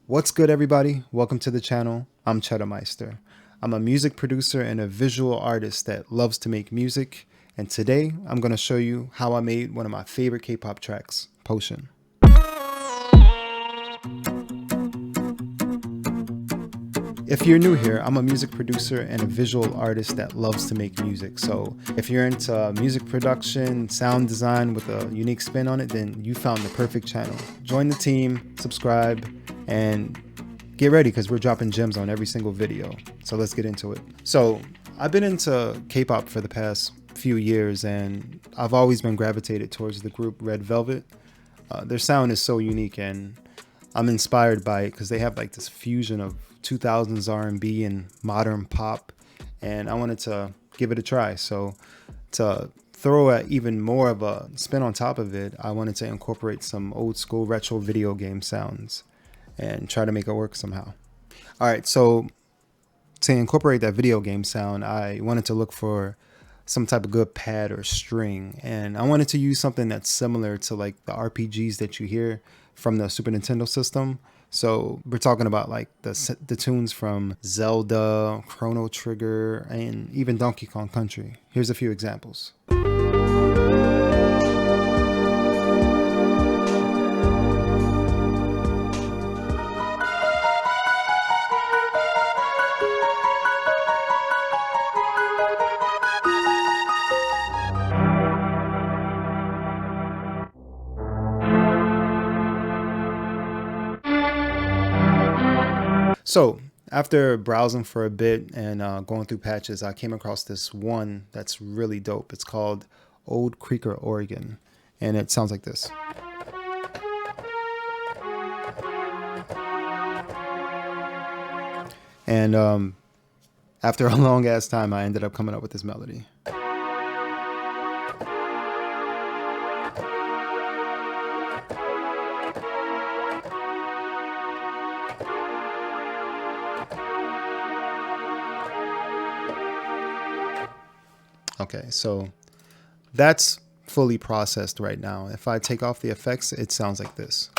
What's good, everybody? Welcome to the channel. I'm ChetaMeister. I'm a music producer and a visual artist that loves to make music, and today I'm going to show you how I made one of my favorite K-pop tracks, Potion. If you're new here, I'm a music producer and a visual artist that loves to make music. So if you're into music production, sound design with a unique spin on it, then you found the perfect channel. Join the team, subscribe, and get ready because we're dropping gems on every single video. So let's get into it. So I've been into K-pop for the past few years, and I've always been gravitated towards the group Red Velvet. Their sound is so unique, and I'm inspired by it because they have like this fusion of 2000s R&B and modern pop, and I wanted to give it a try. So to throw even more of a spin on top of it, I wanted to incorporate some old school retro video game sounds and try to make it work somehow. All right, so to incorporate that video game sound, I wanted to look for some type of good pad or string, and I wanted to use something that's similar to like the RPGs that you hear from the Super Nintendo system. So we're talking about like the tunes from Zelda, Chrono Trigger, and even Donkey Kong Country. Here's a few examples. So after browsing for a bit and going through patches, I came across this one that's really dope. It's called Old Creeker, Oregon, and it sounds like this. And after a long ass time, I ended up coming up with this melody. Okay, so that's fully processed right now. If I take off the effects, it sounds like this.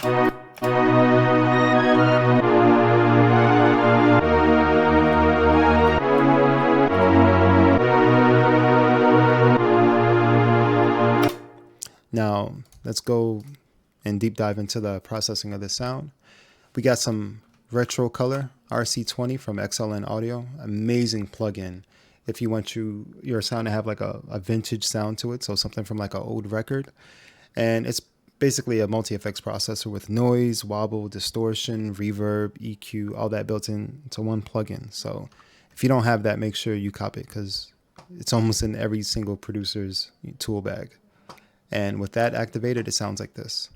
Now, let's go and deep dive into the processing of the sound. We got some retro color, RC20 from XLN Audio. Amazing plugin if you want your sound to have like a vintage sound to it, so something from like an old record. And it's basically a multi-effects processor with noise, wobble, distortion, reverb, EQ, all that built into one plugin. So if you don't have that, make sure you cop it because it's almost in every single producer's tool bag. And with that activated, it sounds like this.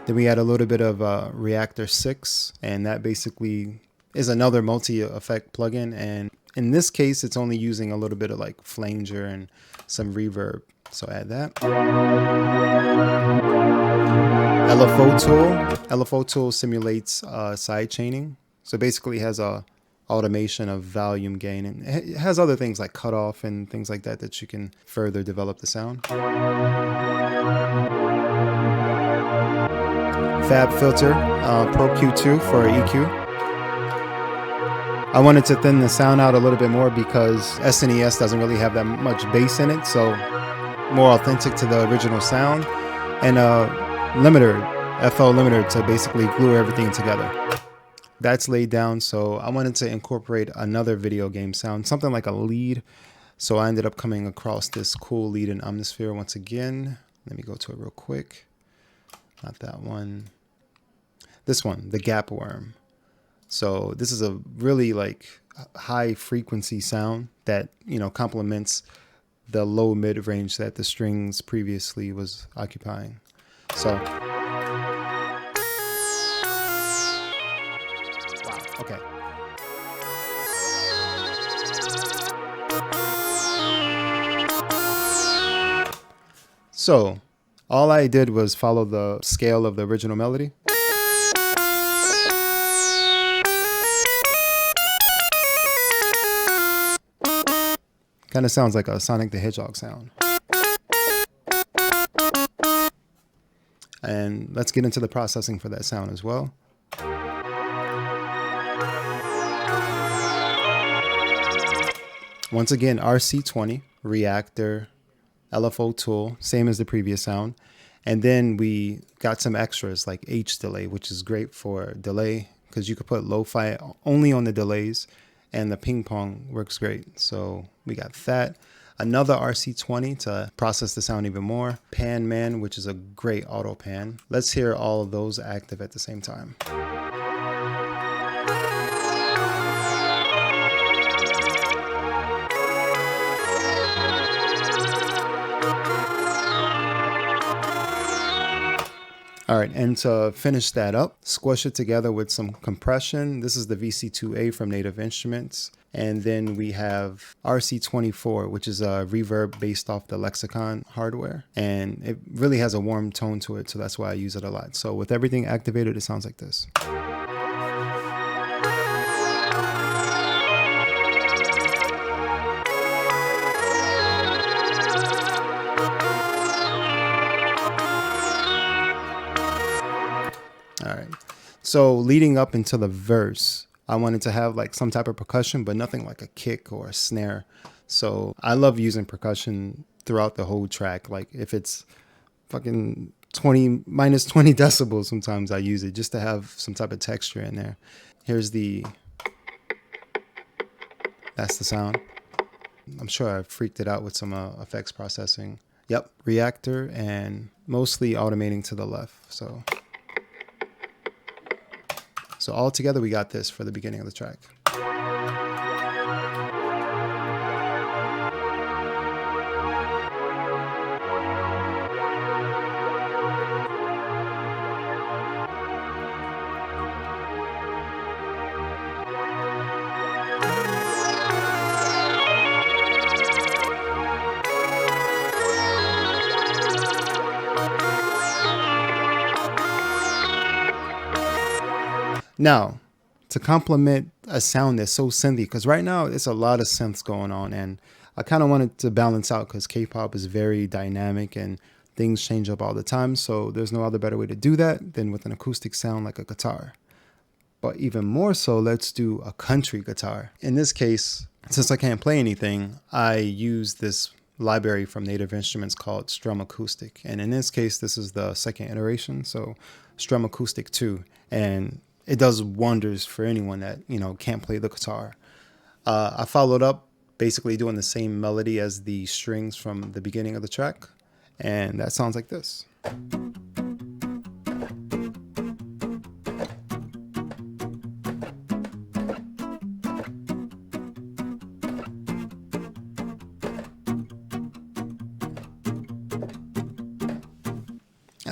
Then we add a little bit of Reactor 6, and that basically is another multi-effect plugin. And in this case, it's only using a little bit of like flanger and some reverb. So add that. Lfo Tool. Lfo Tool simulates side chaining. So basically it has a automation of volume gain, and it has other things like cutoff and things like that that you can further develop the sound. Fab Filter, Pro Q2 for EQ. I wanted to thin the sound out a little bit more because SNES doesn't really have that much bass in it, so more authentic to the original sound. And limiter, FL limiter, to basically glue everything together. That's laid down, so I wanted to incorporate another video game sound, something like a lead. So I ended up coming across this cool lead in Omnisphere once again. Let me go to it real quick. Not that one. This one, the Gap Worm. So this is a really like high frequency sound that, you know, complements the low mid range that the strings previously was occupying. So okay. So all I did was follow the scale of the original melody. Kind of sounds like a Sonic the Hedgehog sound. And let's get into the processing for that sound as well. Once again, RC20, reactor, Lfo Tool, same as the previous sound. And then we got some extras like H delay, which is great for delay because you could put lo-fi only on the delays, and the ping pong works great. So we got that. Another RC20 to process the sound even more. Pan Man, which is a great auto pan. Let's hear all of those active at the same time. All right, and to finish that up, squish it together with some compression. This is the VC2A from Native Instruments. And then we have RC24, which is a reverb based off the Lexicon hardware. And it really has a warm tone to it, so that's why I use it a lot. So with everything activated, it sounds like this. All right, so leading up into the verse, I wanted to have like some type of percussion, but nothing like a kick or a snare. So I love using percussion throughout the whole track. Like if it's fucking minus 20 decibels, sometimes I use it just to have some type of texture in there. Here's that's the sound. I'm sure I freaked it out with some effects processing. Yep, reactor and mostly automating to the left. So all together, we got this for the beginning of the track. Now, to complement a sound that's so synthy, because right now it's a lot of synths going on, and I kind of wanted to balance out because K-pop is very dynamic and things change up all the time, so there's no other better way to do that than with an acoustic sound like a guitar. But even more so, let's do a country guitar. In this case, since I can't play anything, I use this library from Native Instruments called Strum Acoustic, and in this case, this is the second iteration, so Strum Acoustic 2, and it does wonders for anyone that, can't play the guitar. I followed up basically doing the same melody as the strings from the beginning of the track. And that sounds like this.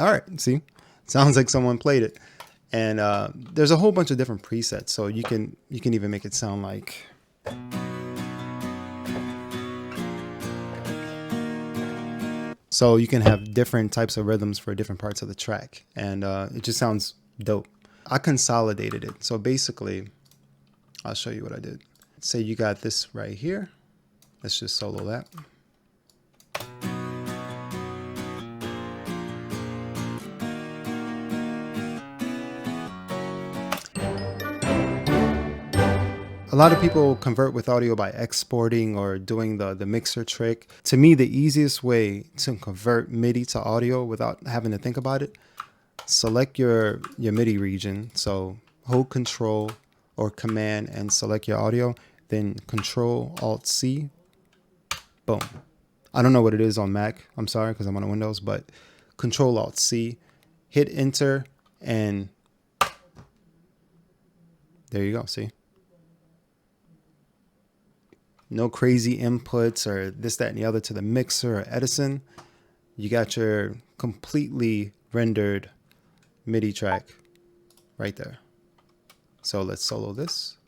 All right, see, sounds like someone played it. And there's a whole bunch of different presets, so you can even make it sound like. So you can have different types of rhythms for different parts of the track, and it just sounds dope. I consolidated it, so basically, I'll show you what I did. Say you got this right here. Let's just solo that. A lot of people convert with audio by exporting or doing the mixer trick. To me, the easiest way to convert MIDI to audio without having to think about it, select your MIDI region. So hold Control or Command and select your audio, then Control Alt C, boom. I don't know what it is on Mac. I'm sorry because I'm on Windows, but Control Alt C, hit Enter, and there you go. See? No crazy inputs or this, that, and the other to the mixer or Edison. You got your completely rendered MIDI track right there. So let's solo this.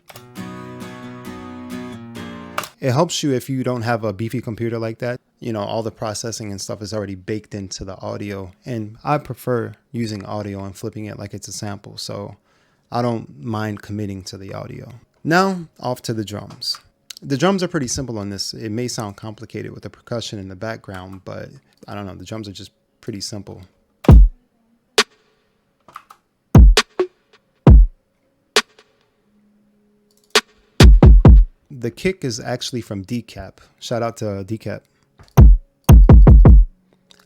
It helps you if you don't have a beefy computer like that. All the processing and stuff is already baked into the audio. And I prefer using audio and flipping it like it's a sample. So I don't mind committing to the audio. Now, off to the drums. The drums are pretty simple on this. It may sound complicated with the percussion in the background, but I don't know. The drums are just pretty simple. The kick is actually from Decap. Shout out to Decap.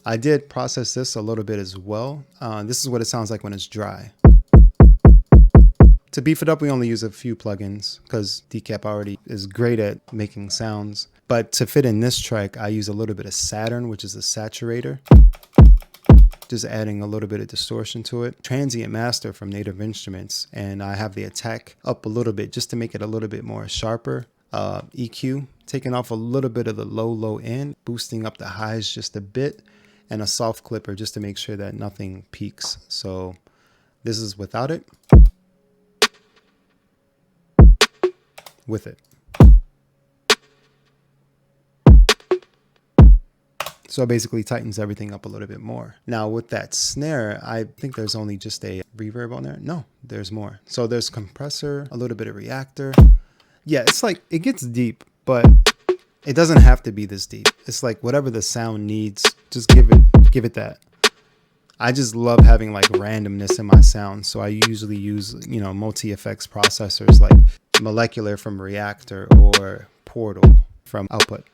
I did process this a little bit as well. This is what it sounds like when it's dry. To beef it up, we only use a few plugins because Decap already is great at making sounds. But to fit in this track, I use a little bit of Saturn, which is a saturator. Just adding a little bit of distortion to it. Transient Master from Native Instruments, and I have the attack up a little bit just to make it a little bit more sharper. EQ, taking off a little bit of the low end, boosting up the highs just a bit, and a soft clipper just to make sure that nothing peaks. So this is without it. With it. So it basically tightens everything up a little bit more. Now with that snare, I think there's only just a reverb on there. No, there's more. So there's compressor, a little bit of reactor. Yeah, it's like, it gets deep, but it doesn't have to be this deep. It's like whatever the sound needs, just give it that. I just love having like randomness in my sound. So I usually use, multi-effects processors like Molecular from Reactor or Portal from Output.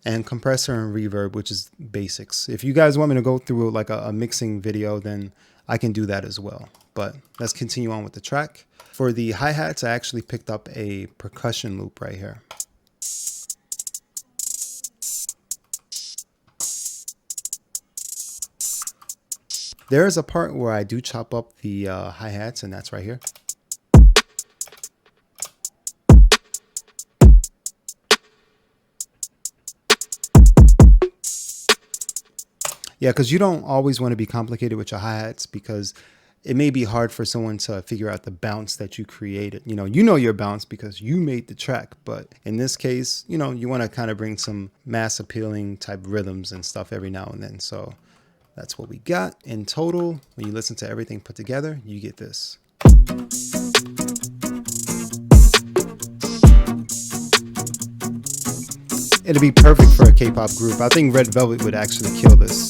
And compressor and reverb, which is basics. If you guys want me to go through like a mixing video, then I can do that as well. But let's continue on with the track. For the hi-hats, I actually picked up a percussion loop right here. There is a part where I do chop up the hi-hats, and that's right here. Yeah, because you don't always want to be complicated with your hi-hats because it may be hard for someone to figure out the bounce that you created. You know your bounce because you made the track. But in this case, you want to kind of bring some mass appealing type rhythms and stuff every now and then. So that's what we got in total. When you listen to everything put together, you get this. It'll be perfect for a K-pop group. I think Red Velvet would actually kill this.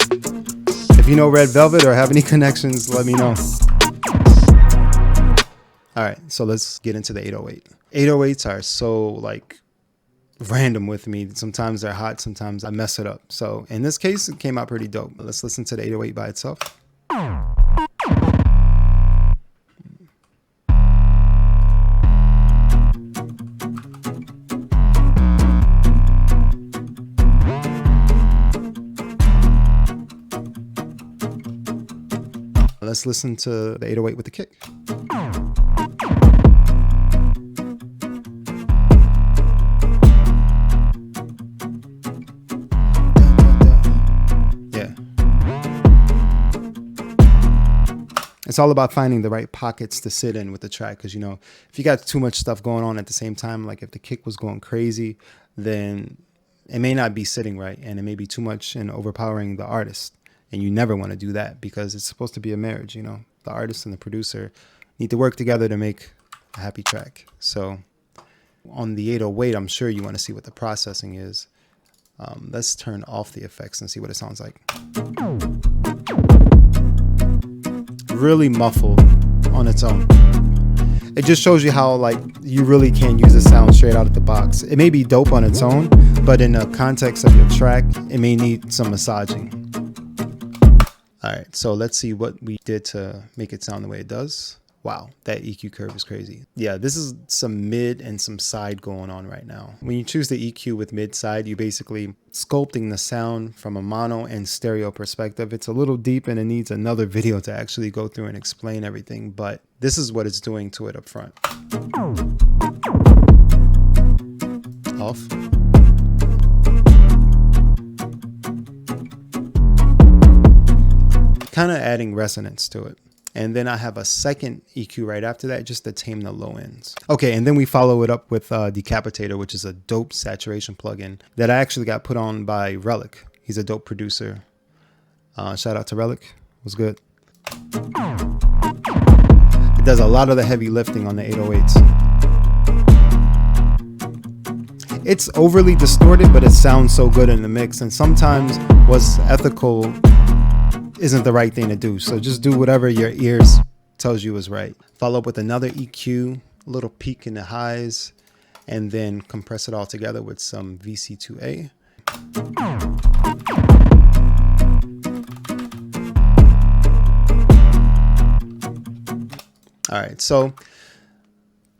If you know Red Velvet or have any connections, let me know. All right, so let's get into the 808. 808s are so like random with me. Sometimes they're hot, sometimes I mess it up. So in this case, it came out pretty dope. Let's listen to the 808 by itself. Let's listen to the 808 with the kick. Yeah. It's all about finding the right pockets to sit in with the track because, if you got too much stuff going on at the same time, like if the kick was going crazy, then it may not be sitting right and it may be too much and overpowering the artist. And you never want to do that because it's supposed to be a marriage, The artist and the producer need to work together to make a happy track. So on the 808, I'm sure you want to see what the processing is. Let's turn off the effects and see what it sounds like. Really muffled on its own. It just shows you how you really can't use the sound straight out of the box. It may be dope on its own, but in the context of your track, it may need some massaging. All right, so let's see what we did to make it sound the way it does. Wow, that EQ curve is crazy. Yeah, this is some mid and some side going on right now. When you choose the EQ with mid side, you're basically sculpting the sound from a mono and stereo perspective. It's a little deep and it needs another video to actually go through and explain everything, but this is what it's doing to it up front. Off. Kind of adding resonance to it. And then I have a second EQ right after that just to tame the low ends. Okay, and then we follow it up with Decapitator, which is a dope saturation plugin that I actually got put on by Relic. He's a dope producer. Shout out to Relic. It was good. It does a lot of the heavy lifting on the 808s. It's overly distorted, but it sounds so good in the mix. And sometimes what's ethical isn't the right thing to do. So just do whatever your ears tells you is right. Follow up with another EQ a little peak in the highs, and then compress it all together with some VC2A. All right, so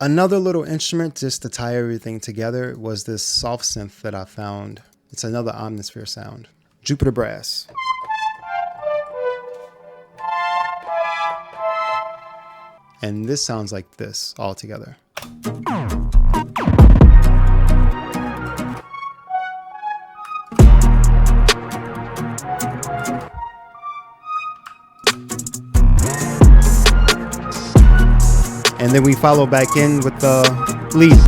another little instrument just to tie everything together was this soft synth that I found. It's another Omnisphere sound, Jupiter Brass. And this sounds like this all together. And then we follow back in with the lead.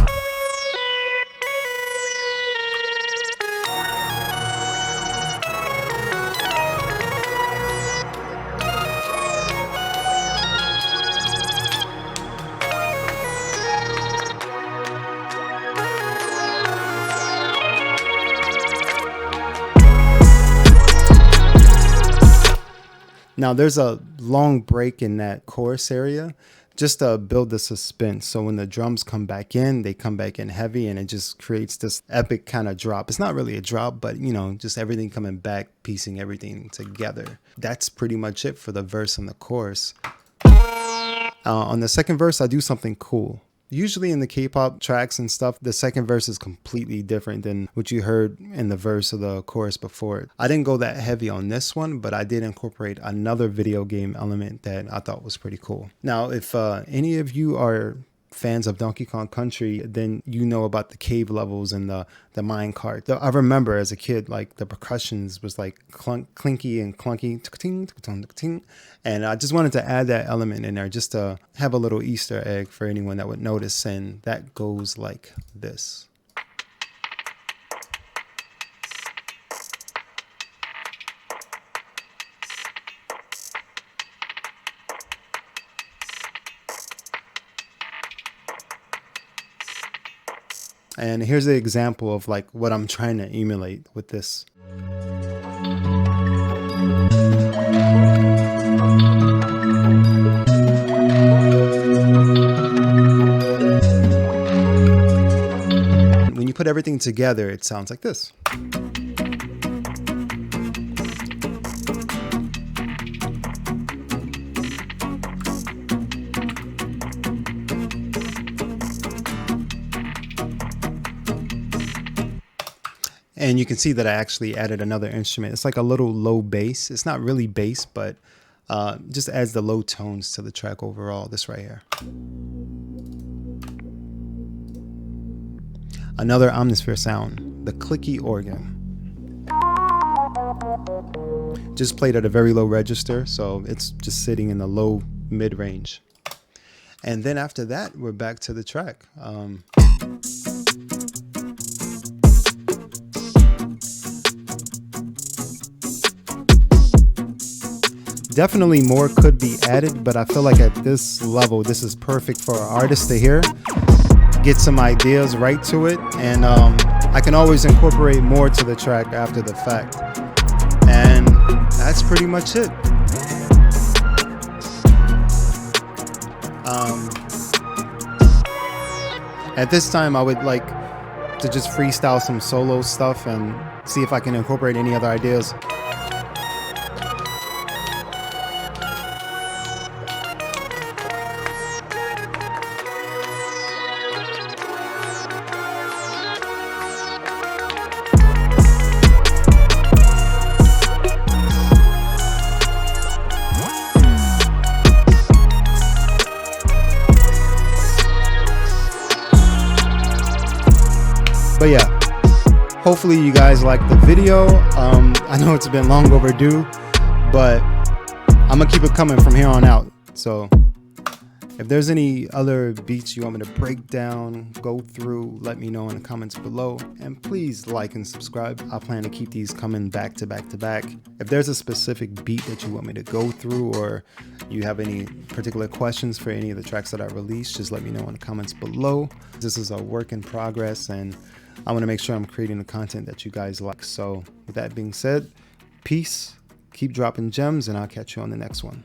Now there's a long break in that chorus area just to build the suspense. So when the drums come back in, they come back in heavy, and it just creates this epic kind of drop. It's not really a drop, but you know, just everything coming back, piecing everything together. That's pretty much it for the verse and the chorus. On the second verse, I do something cool. Usually in the K-pop tracks and stuff, the second verse is completely different than what you heard in the verse or the chorus before it. I didn't go that heavy on this one, but I did incorporate another video game element that I thought was pretty cool. Now, if any of you are fans of Donkey Kong Country, then you know about the cave levels and the mine cart. I remember as a kid, like the percussions was like clinky and clunky, and I just wanted to add that element in there just to have a little Easter egg for anyone that would notice, and that goes like this. And here's the example of like what I'm trying to emulate with this. When you put everything together, it sounds like this. And you can see that I actually added another instrument. It's like a little low bass. It's not really bass, but just adds the low tones to the track overall. This right here. Another Omnisphere sound, the clicky organ. Just played at a very low register, so it's just sitting in the low mid-range. And then after that, we're back to the track. Definitely more could be added, but I feel like at this level, this is perfect for an artist to hear, get some ideas right to it, and I can always incorporate more to the track after the fact. And that's pretty much it. At this time, I would like to just freestyle some solo stuff and see if I can incorporate any other ideas. But yeah, hopefully you guys like the video. I know it's been long overdue, but I'm gonna keep it coming from here on out. So if there's any other beats you want me to break down, go through, let me know in the comments below, and please like and subscribe. I plan to keep these coming back to back to back. If there's a specific beat that you want me to go through, or you have any particular questions for any of the tracks that I released, just let me know in the comments below. This is a work in progress, and I want to make sure I'm creating the content that you guys like. So with that being said, peace, keep dropping gems, and I'll catch you on the next one.